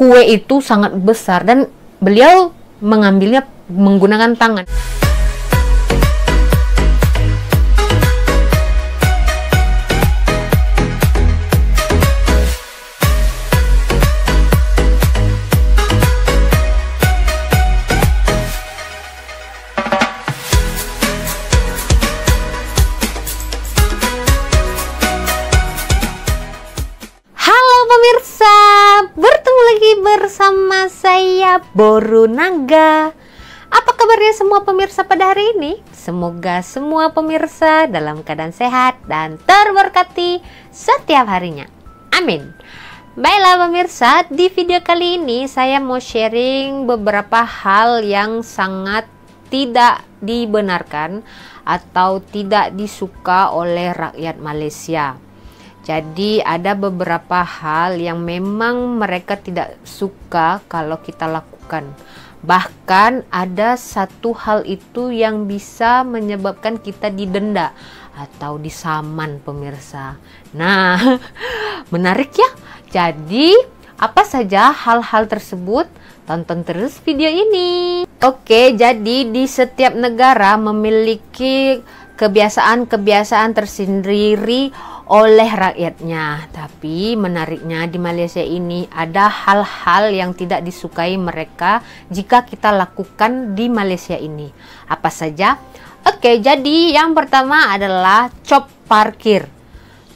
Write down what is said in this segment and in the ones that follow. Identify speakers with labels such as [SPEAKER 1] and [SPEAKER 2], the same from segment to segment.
[SPEAKER 1] kue itu sangat besar dan beliau mengambilnya menggunakan tangan.
[SPEAKER 2] Pemirsa, bertemu lagi bersama saya Boru Naga. Apa kabarnya semua pemirsa pada hari ini? Semoga semua pemirsa dalam keadaan sehat dan terberkati setiap harinya. Amin. Baiklah pemirsa, di video kali ini saya mau sharing beberapa hal yang sangat tidak dibenarkan atau tidak disuka oleh rakyat Malaysia. Jadi ada beberapa hal yang memang mereka tidak suka kalau kita lakukan. Bahkan ada satu hal itu yang bisa menyebabkan kita didenda atau disaman pemirsa. Nah, menarik ya. Jadi apa saja hal-hal tersebut? Tonton terus video ini. Oke, jadi di setiap negara memiliki kebiasaan-kebiasaan tersendiri oleh rakyatnya. Tapi menariknya di Malaysia ini ada hal-hal yang tidak disukai mereka jika kita lakukan di Malaysia ini. Apa saja? Oke, jadi yang pertama adalah cop parkir.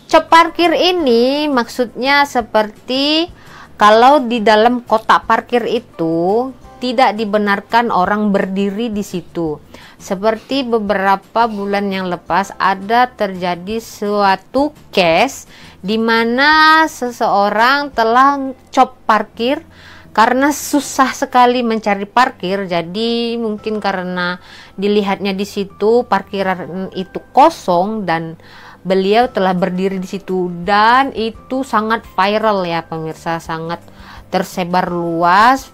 [SPEAKER 2] Cop parkir ini maksudnya seperti kalau di dalam kotak parkir itu tidak dibenarkan orang berdiri di situ. Seperti beberapa bulan yang lepas ada terjadi suatu case di mana seseorang telah cop parkir karena susah sekali mencari parkir. Jadi mungkin karena dilihatnya di situ parkiran itu kosong dan beliau telah berdiri di situ, dan itu sangat viral ya pemirsa, sangat tersebar luas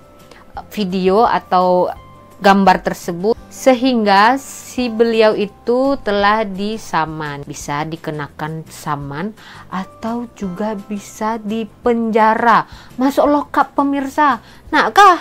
[SPEAKER 2] video atau gambar tersebut sehingga si beliau itu telah disaman, bisa dikenakan saman atau juga bisa dipenjara, masuk lokap pemirsa. Nakkah?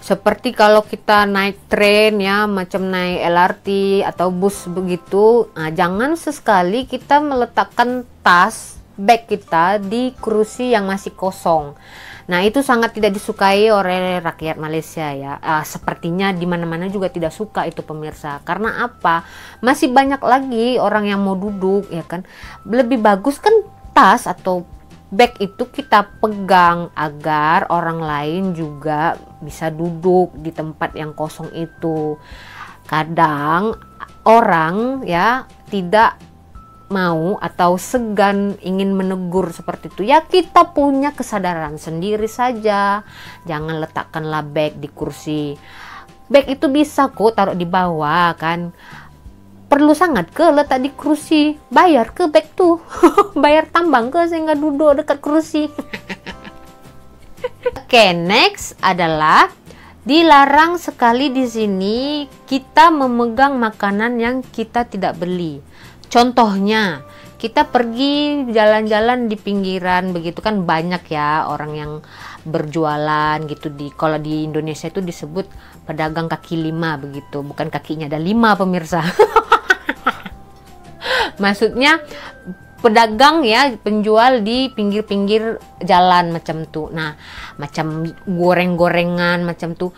[SPEAKER 2] Seperti kalau kita naik tren ya, macam naik LRT atau bus begitu, nah, jangan sesekali kita meletakkan tas, bag kita di kursi yang masih kosong. Nah, itu sangat tidak disukai oleh rakyat Malaysia ya. Sepertinya di mana-mana juga tidak suka itu pemirsa. Karena apa? Masih banyak lagi orang yang mau duduk ya kan. Lebih bagus kan tas atau bag itu kita pegang agar orang lain juga bisa duduk di tempat yang kosong itu. Kadang orang ya tidak mau atau segan ingin menegur seperti itu. Ya kita punya kesadaran sendiri saja. Jangan letakkanlah bag di kursi. Bag itu bisa kok taruh di bawah kan. Perlu sangat ke letak di kursi? Bayar ke bag tuh? Bayar tambang ke sehingga duduk dekat kursi? Oke, next adalah dilarang sekali di sini kita memegang makanan yang kita tidak beli. Contohnya, kita pergi jalan-jalan di pinggiran begitu kan, banyak ya orang yang berjualan gitu kalau di Indonesia itu disebut pedagang kaki lima begitu, bukan kakinya ada 5 pemirsa. Maksudnya pedagang ya, penjual di pinggir-pinggir jalan macam tuh. Nah, macam goreng-gorengan macam tuh.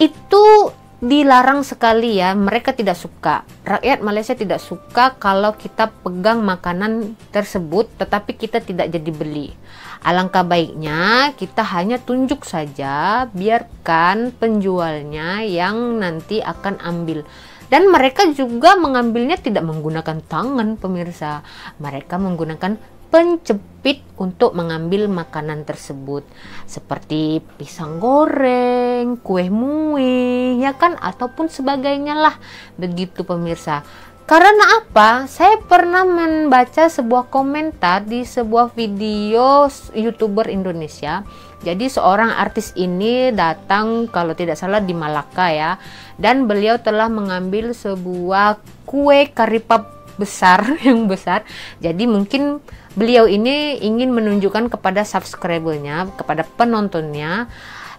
[SPEAKER 2] Itu dilarang sekali ya, mereka tidak suka. Rakyat Malaysia tidak suka kalau kita pegang makanan tersebut tetapi kita tidak jadi beli. Alangkah baiknya kita hanya tunjuk saja, biarkan penjualnya yang nanti akan ambil. Dan mereka juga mengambilnya tidak menggunakan tangan pemirsa. Mereka menggunakan penjepit untuk mengambil makanan tersebut. Seperti pisang goreng, kue mui, ya kan, ataupun sebagainya lah. Begitu pemirsa. Karena apa? Saya pernah membaca sebuah komentar di sebuah video YouTuber Indonesia. Jadi seorang artis ini datang, kalau tidak salah di Malaka ya, dan beliau telah mengambil sebuah kue karipap
[SPEAKER 1] besar, yang besar. Jadi mungkin beliau ini ingin menunjukkan kepada subscribernya, kepada penontonnya,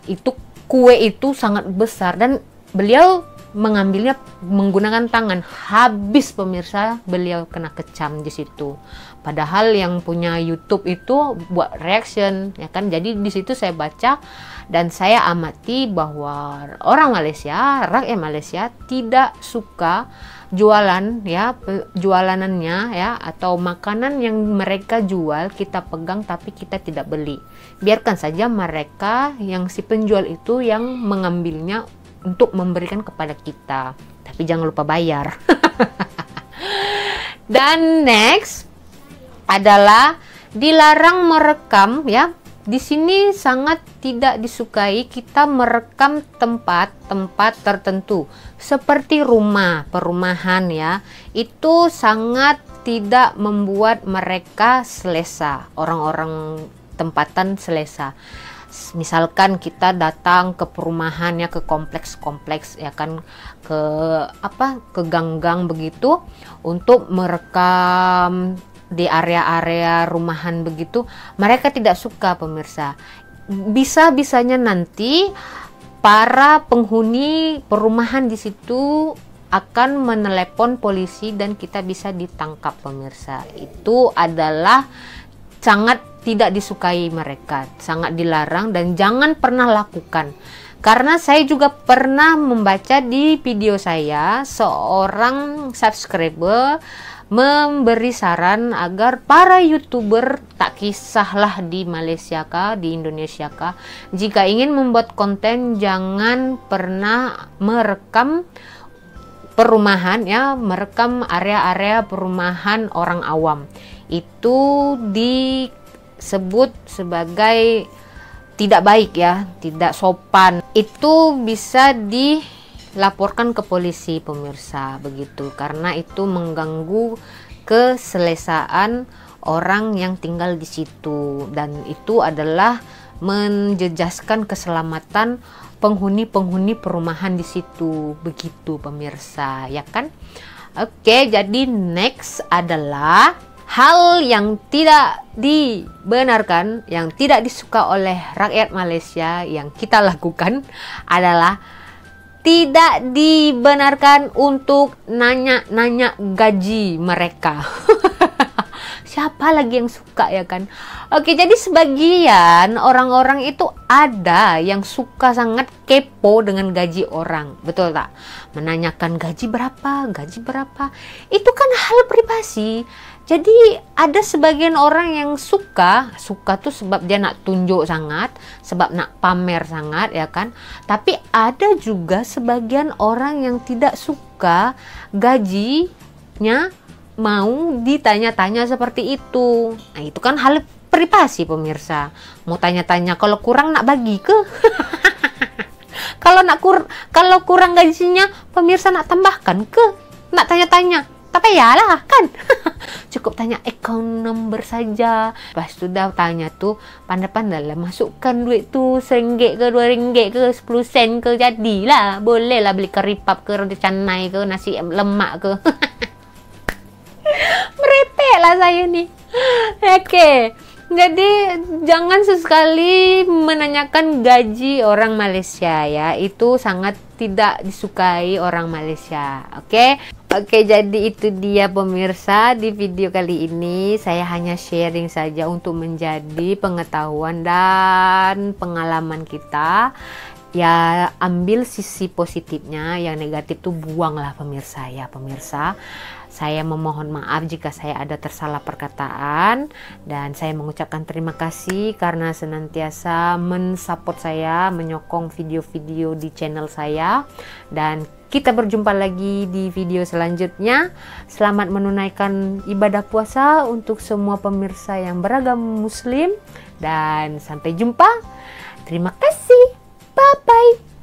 [SPEAKER 1] itu kue itu sangat besar dan beliau mengambilnya menggunakan tangan. Habis pemirsa, beliau kena kecam di situ. Padahal yang punya YouTube itu buat reaction, ya kan? Jadi di situ saya baca dan saya amati bahwa orang Malaysia, rakyat Malaysia tidak suka jualan ya, jualanannya ya, atau makanan yang mereka jual kita pegang tapi kita tidak beli. Biarkan saja mereka yang si penjual itu yang mengambilnya untuk memberikan kepada kita, tapi jangan lupa bayar. Dan next adalah dilarang merekam ya. Di sini sangat tidak disukai kita merekam tempat-tempat tertentu seperti rumah, perumahan ya. Itu sangat tidak membuat mereka selesa, orang-orang tempatan selesa. Misalkan kita datang ke perumahan ya, ke kompleks-kompleks ya kan, ke gang-gang begitu untuk merekam di area-area rumahan begitu, mereka tidak suka pemirsa. Bisa-bisanya nanti para penghuni perumahan di situ akan menelepon polisi dan kita bisa ditangkap pemirsa. Itu adalah sangat tidak disukai mereka, sangat dilarang dan jangan pernah lakukan. Karena saya juga pernah membaca di video saya, seorang subscriber memberi saran agar para YouTuber, tak kisahlah di Malaysia kah, di Indonesia kah, jika ingin membuat konten jangan pernah merekam perumahan ya, merekam area-area perumahan orang awam. Itu disebut sebagai tidak baik ya, tidak sopan. Itu bisa dilaporkan ke polisi pemirsa begitu, karena itu mengganggu keselesaan orang yang tinggal di situ dan itu adalah menjejaskan keselamatan penghuni-penghuni perumahan di situ begitu pemirsa ya kan. Oke, jadi next adalah hal yang tidak dibenarkan, yang tidak disuka oleh rakyat Malaysia yang kita lakukan adalah tidak dibenarkan untuk nanya-nanya gaji mereka. Siapa lagi yang suka ya kan? Oke, jadi sebagian orang-orang itu ada yang suka sangat kepo dengan gaji orang, betul tak? Menanyakan gaji berapa, gaji berapa. Itu kan hal privasi. Jadi ada sebagian orang yang suka tuh sebab dia nak tunjuk sangat, sebab nak pamer sangat ya kan. Tapi ada juga sebagian orang yang tidak suka gajinya mau ditanya-tanya seperti itu. Nah, itu kan hal privasi pemirsa. Mau tanya-tanya, kalau kurang nak bagi ke? Kalau kurang gajinya pemirsa nak tambahkan ke? Nak tanya-tanya. Tapi ya lah kan. Cukup tanya account number saja. Pas sudah tanya tuh, pandai-pandai lah masukkan duit tuh RM1 ke RM2 ke 10 sen ke, jadilah. Boleh lah beli keripap ke, roti canai ke, nasi lemak ke. Merepek lah saya nih. Oke, jadi jangan sesekali menanyakan gaji orang Malaysia ya. Itu sangat tidak disukai orang Malaysia. Oke, jadi itu dia pemirsa di video kali ini. Saya hanya sharing saja untuk menjadi pengetahuan dan pengalaman kita. Ya, ambil sisi positifnya, yang negatif tuh buanglah pemirsa ya pemirsa. Saya memohon maaf jika saya ada tersalah perkataan dan saya mengucapkan terima kasih karena senantiasa mensupport saya, menyokong video-video di channel saya, dan kita berjumpa lagi di video selanjutnya. Selamat menunaikan ibadah puasa untuk semua pemirsa yang beragama Muslim dan sampai jumpa. Terima kasih. Bye-bye.